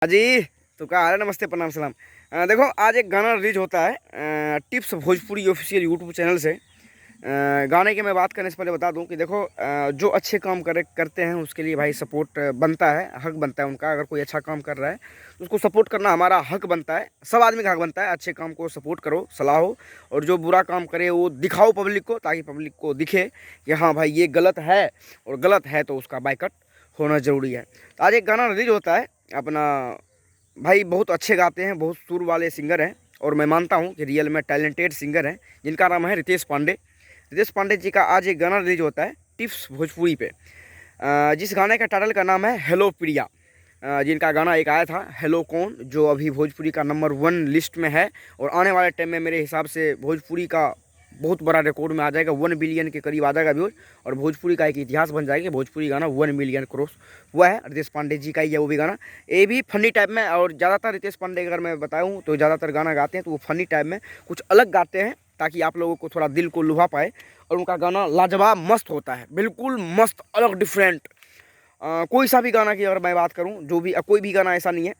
जी। तो क्या हाल है? नमस्ते, प्रणाम, सलाम। देखो, आज एक गाना रिलीज होता है tips Bhojpuri official YouTube channel से। गाने की मैं बात करने से पहले बता दूं कि देखो, जो अच्छे काम करते हैं उसके लिए भाई सपोर्ट बनता है, हक बनता है उनका। अगर कोई अच्छा काम कर रहा है तो उसको सपोर्ट करना हमारा हक बनता है, सब आदमी का हक बनता है। अच्छे काम को सपोर्ट करो, सलाह हो, और जो बुरा काम करे वो दिखाओ पब्लिक को, ताकि पब्लिक को दिखे कि हाँ भाई ये गलत है, और गलत है तो उसका बाइकआउट होना ज़रूरी है। तो आज एक गाना रिलीज होता है अपना। भाई बहुत अच्छे गाते हैं, बहुत सुर वाले सिंगर हैं, और मैं मानता हूँ कि रियल में टैलेंटेड सिंगर हैं, जिनका नाम है रितेश पांडे। रितेश पांडे जी का आज एक गाना रिलीज होता है टिप्स भोजपुरी पे। जिस गाने का टाइटल का नाम है हेलो प्रिया। जिनका गाना एक आया था हेलो कौन, जो अभी भोजपुरी का नंबर 1 लिस्ट में है, और आने वाले टाइम में मेरे हिसाब से भोजपुरी का बहुत बड़ा रिकॉर्ड में आ जाएगा। 1 बिलियन के करीब आ जाएगा व्यूज, और भोजपुरी का एक इतिहास बन जाएगा। भोजपुरी गाना 1 मिलियन क्रॉस हुआ है। रितेश पांडे जी का ही है वो भी गाना। ये भी फनी टाइप में, और ज़्यादातर रितेश पांडे अगर मैं बताऊँ तो ज़्यादातर गाना गाते हैं तो वो फनी टाइप में कुछ अलग गाते हैं, ताकि आप लोगों को थोड़ा दिल को लुभा पाए। और उनका गाना लाजवाब मस्त होता है, बिल्कुल मस्त, अलग, डिफरेंट। कोई सा भी गाना की अगर मैं बात करूँ, जो भी कोई भी गाना ऐसा नहीं है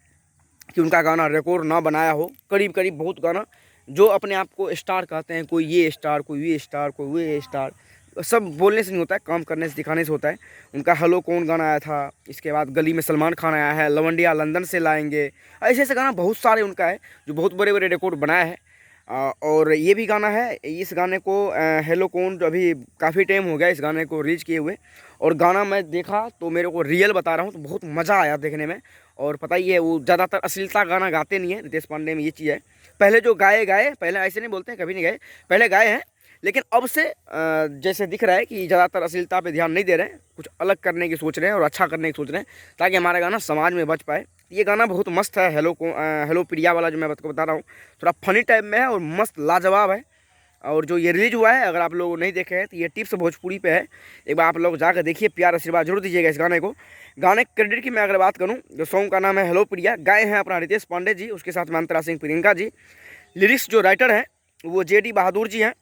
कि उनका गाना रिकॉर्ड ना बनाया हो। करीब करीब बहुत गाना जो अपने आप को स्टार कहते हैं, कोई ये स्टार, कोई ये स्टार, कोई वो स्टार, सब बोलने से नहीं होता है, काम करने से, दिखाने से होता है। उनका हेलो कौन गाना आया था, इसके बाद गली में सलमान खान आया है, लवंडिया लंदन से लाएंगे, ऐसे ऐसे गाना बहुत सारे उनका है जो बहुत बड़े बड़े रिकॉर्ड बनाया है। और ये भी गाना है। इस गाने को हेलो कौन जो अभी काफ़ी टाइम हो गया इस गाने को रिलीज किए हुए, और गाना मैं देखा तो मेरे को रियल बता रहा हूँ तो बहुत मज़ा आया देखने में। और पता ही है वो ज़्यादातर अश्लीलता गाना गाते नहीं है रितेश पांडे में, ये चीज़ है। पहले जो गाए पहले ऐसे नहीं बोलते हैं, कभी नहीं गाए, पहले गाए हैं, लेकिन अब से जैसे दिख रहा है कि ज़्यादातर अश्लीलता पे ध्यान नहीं दे रहे हैं, कुछ अलग करने की सोच रहे हैं और अच्छा करने की सोच रहे हैं, ताकि हमारा गाना समाज में बच पाए। ये गाना बहुत मस्त है, हेलो प्रिया वाला जो मैं आपको बता रहा हूँ, थोड़ा फनी टाइप में है और मस्त लाजवाब है। और जो ये रिलीज हुआ है, अगर आप लोग नहीं देखे हैं तो ये टिप्स भोजपुरी पे है, एक बार आप लोग जाकर देखिए, प्यार आशीर्वाद जरूर दीजिएगा इस गाने को। गाने क्रेडिट की मैं अगर बात करूँ, जो सॉन्ग का नाम है हेलो प्रिया, गाए हैं अपना रितेश पांडे जी, उसके साथ में अंतरा सिंह प्रियंका जी। लिरिक्स जो राइटर हैं वो JD बहादुर जी हैं।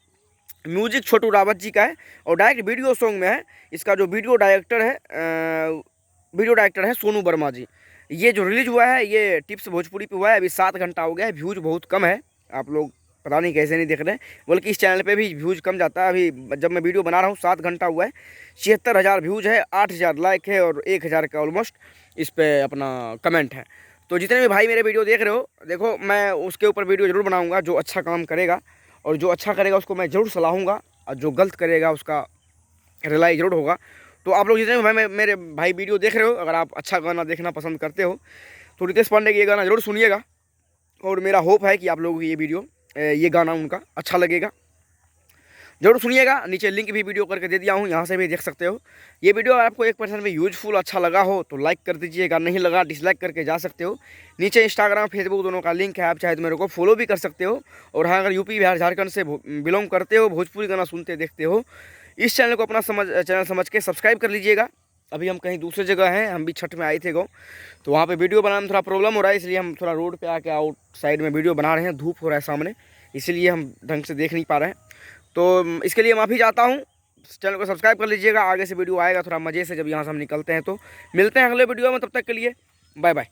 म्यूजिक छोटू रावत जी का है, और डायरेक्ट वीडियो सॉन्ग में है। इसका जो वीडियो डायरेक्टर है सोनू वर्मा जी। ये जो रिलीज हुआ है ये टिप्स भोजपुरी पे हुआ है, अभी 7 घंटा हो गया है, व्यूज बहुत कम है। आप लोग पता नहीं कैसे नहीं देख रहे हैं, बल्कि इस चैनल पे भी व्यूज कम जाता है। अभी जब मैं वीडियो बना रहा हूँ 7 घंटा हुआ है, 76,000 व्यूज है, 8,000 लाइक है, और 1,000 का ऑलमोस्ट इस पर अपना कमेंट है। तो जितने भी भाई मेरे वीडियो देख रहे हो, देखो मैं उसके ऊपर वीडियो ज़रूर बनाऊँगा, जो अच्छा काम करेगा, और जो अच्छा करेगा उसको मैं ज़रूर सलाहूँगा, और जो गलत करेगा उसका रिलाई ज़रूर होगा। तो आप लोग जितने भी भाई मेरे भाई वीडियो देख रहे हो, अगर आप अच्छा गाना देखना पसंद करते हो तो रितेश पांडे की ये गाना ज़रूर सुनिएगा। और मेरा होप है कि आप लोगों को ये गाना उनका अच्छा लगेगा, जरूर सुनिएगा। नीचे लिंक भी वीडियो करके दे दिया हूँ, यहाँ से भी देख सकते हो। ये वीडियो अगर आपको 1% भी यूजफुल अच्छा लगा हो तो लाइक कर दीजिएगा, नहीं लगा डिसलाइक करके जा सकते हो। नीचे इंस्टाग्राम फेसबुक दोनों का लिंक है, आप चाहे तो मेरे को फॉलो भी कर सकते हो। और हाँ, अगर यूपी बिहार झारखंड से बिलोंग करते हो, भोजपुरी गाना सुनते देखते हो, इस चैनल को अपना चैनल समझ के सब्सक्राइब कर लीजिएगा। अभी हम कहीं दूसरी जगह हैं, हम भी छठ में आए थे गाँव, तो वहाँ पे वीडियो बनाने में थोड़ा प्रॉब्लम हो रहा है, इसलिए हम थोड़ा रोड पे आके आउट साइड में वीडियो बना रहे हैं। धूप हो रहा है सामने, इसीलिए हम ढंग से देख नहीं पा रहे हैं, तो इसके लिए माफ़ी चाहता हूँ। चैनल को सब्सक्राइब कर लीजिएगा, आगे से वीडियो आएगा थोड़ा मज़े से, जब यहाँ से हम निकलते हैं। तो मिलते हैं अगले वीडियो में, तब तक के लिए बाय बाय।